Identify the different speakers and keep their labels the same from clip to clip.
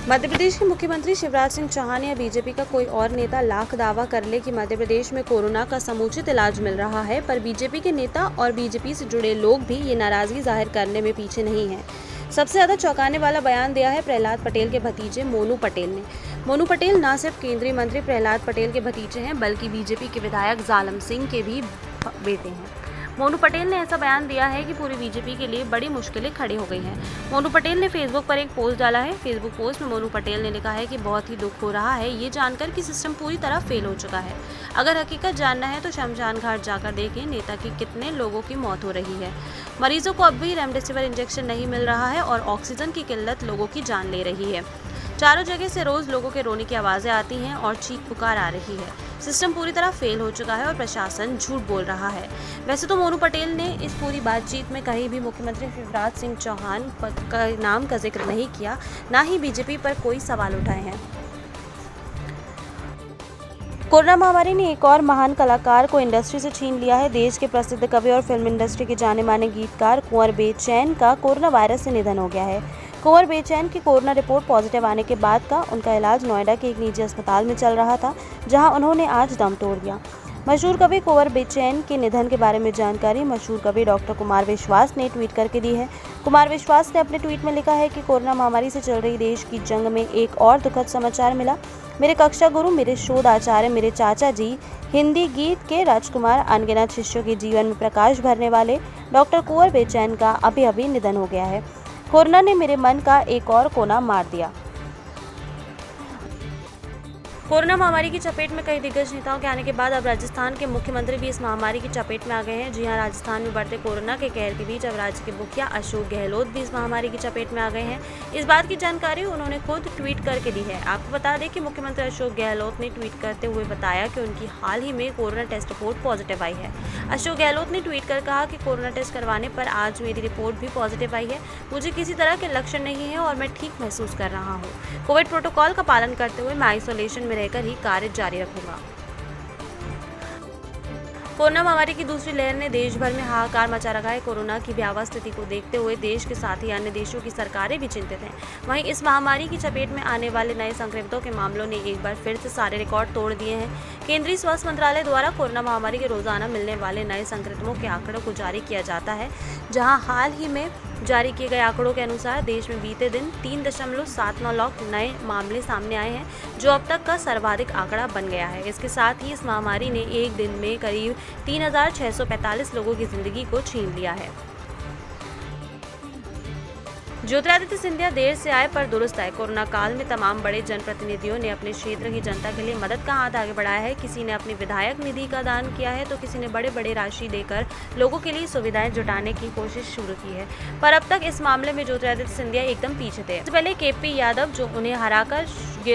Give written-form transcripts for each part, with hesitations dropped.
Speaker 1: मध्य प्रदेश के मुख्यमंत्री शिवराज सिंह चौहान या बीजेपी का कोई और नेता लाख दावा कर ले कि मध्य प्रदेश में कोरोना का समुचित इलाज मिल रहा है, पर बीजेपी के नेता और बीजेपी से जुड़े लोग भी ये नाराजगी जाहिर करने में पीछे नहीं हैं। सबसे ज्यादा चौंकाने वाला बयान दिया है प्रहलाद पटेल के भतीजे मोनू पटेल ने। मोनू पटेल न सिर्फ केंद्रीय मंत्री प्रहलाद पटेल के भतीजे हैं, बल्कि बीजेपी के विधायक जालम सिंह के भी बेटे हैं। मोनू पटेल ने ऐसा बयान दिया है कि पूरी बीजेपी के लिए बड़ी मुश्किलें खड़ी हो गई हैं। मोनू पटेल ने फेसबुक पर एक पोस्ट डाला है। फेसबुक पोस्ट में मोनू पटेल ने लिखा है कि बहुत ही दुख हो रहा है ये जानकर कि सिस्टम पूरी तरह फेल हो चुका है। अगर हकीकत जानना है तो शमशान घाट जाकर देखें नेता की कितने लोगों की मौत हो रही है। मरीजों को अब भी रेमडेसिविर इंजेक्शन नहीं मिल रहा है और ऑक्सीजन की किल्लत लोगों की जान ले रही है। चारों जगह से रोज लोगों के रोने की आवाजें आती हैं और चीख पुकार आ रही है। सिस्टम पूरी तरह फेल हो चुका है और प्रशासन झूठ बोल रहा है। वैसे तो मोनू पटेल ने इस पूरी बातचीत में कहीं भी मुख्यमंत्री शिवराज सिंह चौहान का नाम का जिक्र नहीं किया, ना ही बीजेपी पर कोई सवाल उठाए हैं। कोरोना महामारी ने एक और महान कलाकार को इंडस्ट्री से छीन लिया है। देश के प्रसिद्ध कवि और फिल्म इंडस्ट्री के जाने माने गीतकार कुंवर बेचैन का कोरोना वायरस से निधन हो गया है। कुंवर बेचैन की कोरोना रिपोर्ट पॉजिटिव आने के बाद का उनका इलाज नोएडा के एक निजी अस्पताल में चल रहा था, जहां उन्होंने आज दम तोड़ दिया। मशहूर कवि कुंवर बेचैन के निधन के बारे में जानकारी मशहूर कवि डॉक्टर कुमार विश्वास ने ट्वीट करके दी है। कुमार विश्वास ने अपने ट्वीट में लिखा है कि कोरोना महामारी से चल रही देश की जंग में एक और दुखद समाचार मिला। मेरे कक्षा गुरु, मेरे शोध आचार्य, मेरे चाचा जी, हिंदी गीत के राजकुमार, अनगिनत शिष्यों के जीवन में प्रकाश भरने वाले डॉक्टर कुंवर बेचैन का अभी निधन हो गया है। कोरोना ने मेरे मन का एक और कोना मार दिया। कोरोना महामारी की चपेट में कई दिग्गज नेताओं के आने के बाद अब राजस्थान के मुख्यमंत्री भी इस महामारी की चपेट में आ गए हैं। जी हां, राजस्थान में बढ़ते कोरोना के कहर के बीच अब राज्य के मुखिया अशोक गहलोत भी इस महामारी की चपेट में आ गए हैं। इस बात की जानकारी उन्होंने खुद ट्वीट करके दी है। आपको बता दें कि मुख्यमंत्री अशोक गहलोत ने ट्वीट करते हुए बताया कि उनकी हाल ही में कोरोना टेस्ट रिपोर्ट पॉजिटिव आई है। अशोक गहलोत ने ट्वीट कर कहा कि कोरोना टेस्ट करवाने पर आज मेरी रिपोर्ट भी पॉजिटिव आई है। मुझे किसी तरह के लक्षण नहीं है और मैं ठीक महसूस कर रहा हूँ। कोविड प्रोटोकॉल का पालन करते हुए मैं आइसोलेशन में रहकर ही कार्य जारी रखूंगा। कोरोना महामारी की दूसरी लहर ने देश भर में हाहाकार मचा रखा है। कोरोना की भयावह स्थिति को देखते हुए देश के साथ ही अन्य देशों की सरकारें भी चिंतित हैं। वहीं इस महामारी की चपेट में आने वाले नए संक्रमितों के मामलों ने एक बार फिर से सारे रिकॉर्ड तोड़ दिए हैं। केंद्रीय स्वास्थ्य मंत्रालय द्वारा कोरोना महामारी के रोजाना मिलने वाले नए संक्रमितों के आंकड़ों को जारी किया जाता है, जहां हाल ही में जारी किए गए आंकड़ों के अनुसार देश में बीते दिन 3.79 लाख नए मामले सामने आए हैं, जो अब तक का सर्वाधिक आंकड़ा बन गया है। इसके साथ ही इस महामारी ने एक दिन में करीब 3,645 लोगों की जिंदगी को छीन लिया है। ज्योतिरादित्य सिंधिया देर से आए पर दुरुस्त आए। कोरोना काल में तमाम बड़े जनप्रतिनिधियों ने अपने क्षेत्र की जनता के लिए मदद का हाथ आगे बढ़ाया है। किसी ने अपनी विधायक निधि का दान किया है तो किसी ने बड़े राशि देकर लोगों के लिए सुविधाएं जुटाने की कोशिश शुरू की है। पर अब तक इस मामले में ज्योतिरादित्य सिंधिया एकदम पीछे थे। इससे पहले केपी यादव, जो उन्हें हराकर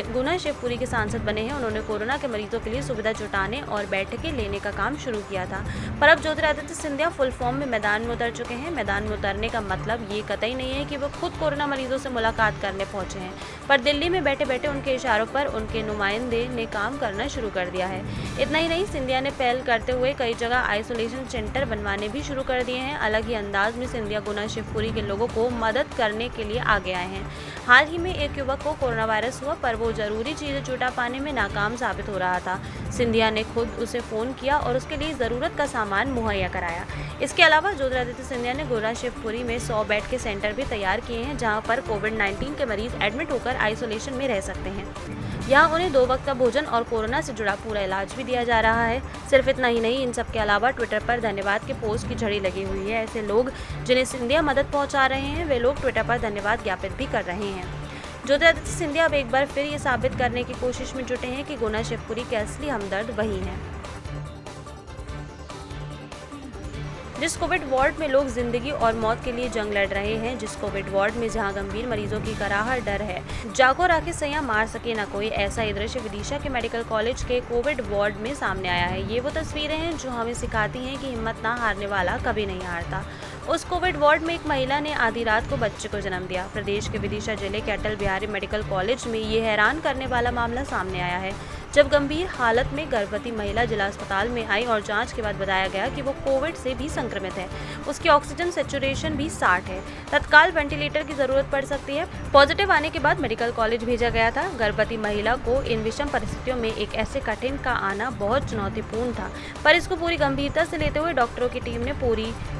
Speaker 1: गुना शिवपुरी के सांसद बने हैं, उन्होंने कोरोना के मरीजों के लिए सुविधा जुटाने और बैठकें लेने का काम शुरू किया था। पर अब ज्योतिरादित्य सिंधिया फुल फॉर्म में मैदान में उतर चुके हैं। मैदान में उतरने का मतलब ये कतई नहीं है कि वो खुद कोरोना मरीजों से मुलाकात करने पहुंचे हैं, पर दिल्ली में बैठे बैठे उनके इशारों पर उनके नुमाइंदे ने काम करना शुरू कर दिया है। इतना ही नहीं, सिंधिया ने पहल करते हुए कई जगह आइसोलेशन सेंटर बनवाने भी शुरू कर दिए हैं। अलग ही अंदाज में सिंधिया गुना शिवपुरी के लोगों को मदद करने के लिए आगे आए हैं। हाल ही में एक युवक को कोरोना वायरस हुआ, पर वो जरूरी चीजें जुटा पाने में नाकाम साबित हो रहा था। सिंधिया ने खुद उसे फोन किया और उसके लिए जरूरत का सामान मुहैया कराया। इसके अलावा ज्योतिरादित्य सिंधिया ने गुना शिवपुरी में 100 बेड के सेंटर भी तैयार किए हैं, जहां पर कोविड-19 के मरीज एडमिट होकर आइसोलेशन में रह सकते हैं। यहाँ उन्हें 2 वक्त का भोजन और कोरोना से जुड़ा पूरा इलाज भी दिया जा रहा है। सिर्फ इतना ही नहीं, इन सब के अलावा ट्विटर पर धन्यवाद के पोस्ट की झड़ी लगी हुई है। ऐसे लोग जिन्हें सिंधिया मदद पहुंचा रहे हैं, वे लोग ट्विटर पर धन्यवाद ज्ञापित भी कर रहे हैं। ज्योतिरादित्य सिंधिया अब एक बार फिर ये साबित करने की कोशिश में जुटे हैं कि गुना शिवपुरी के असली हमदर्द वही हैं। जिस कोविड वार्ड में लोग जिंदगी और मौत के लिए जंग लड़ रहे हैं, जिस कोविड वार्ड में जहां गंभीर मरीजों की कराहट डर है, जागो राखे सैया मार सके ना कोई, ऐसा ही दृश्य विदिशा के मेडिकल कॉलेज के कोविड वार्ड में सामने आया है। ये वो तस्वीरें हैं जो हमें सिखाती हैं कि हिम्मत ना हारने वाला कभी नहीं हारता। उस कोविड वार्ड में एक महिला ने आधी रात को बच्चे को जन्म दिया। प्रदेश के विदिशा जिले के अटल बिहारी मेडिकल कॉलेज में ये हैरान करने वाला मामला सामने आया है, जब गंभीर हालत में गर्भवती महिला जिला अस्पताल में आई और जांच के बाद बताया गया कि वो कोविड से भी संक्रमित है। उसकी ऑक्सीजन सैचुरेशन भी 60 है। तत्काल वेंटिलेटर की जरूरत पड़ सकती है। पॉजिटिव आने के बाद मेडिकल कॉलेज भेजा गया था। गर्भवती महिला को इन विषम परिस्थितियों में एक ऐसे कठिन का आना बहुत चुनौतीपूर्ण था, पर इसको पूरी गंभीरता से लेते हुए डॉक्टरों की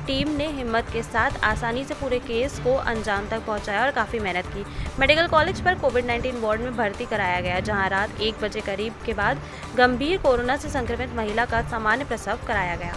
Speaker 1: टीम ने हिम्मत के साथ आसानी से पूरे केस को अंजाम तक पहुंचाया और काफ़ी मेहनत की। मेडिकल कॉलेज पर कोविड-19 वार्ड में भर्ती कराया गया, जहां रात 1 बजे करीब के बाद गंभीर कोरोना से संक्रमित महिला का सामान्य प्रसव कराया गया।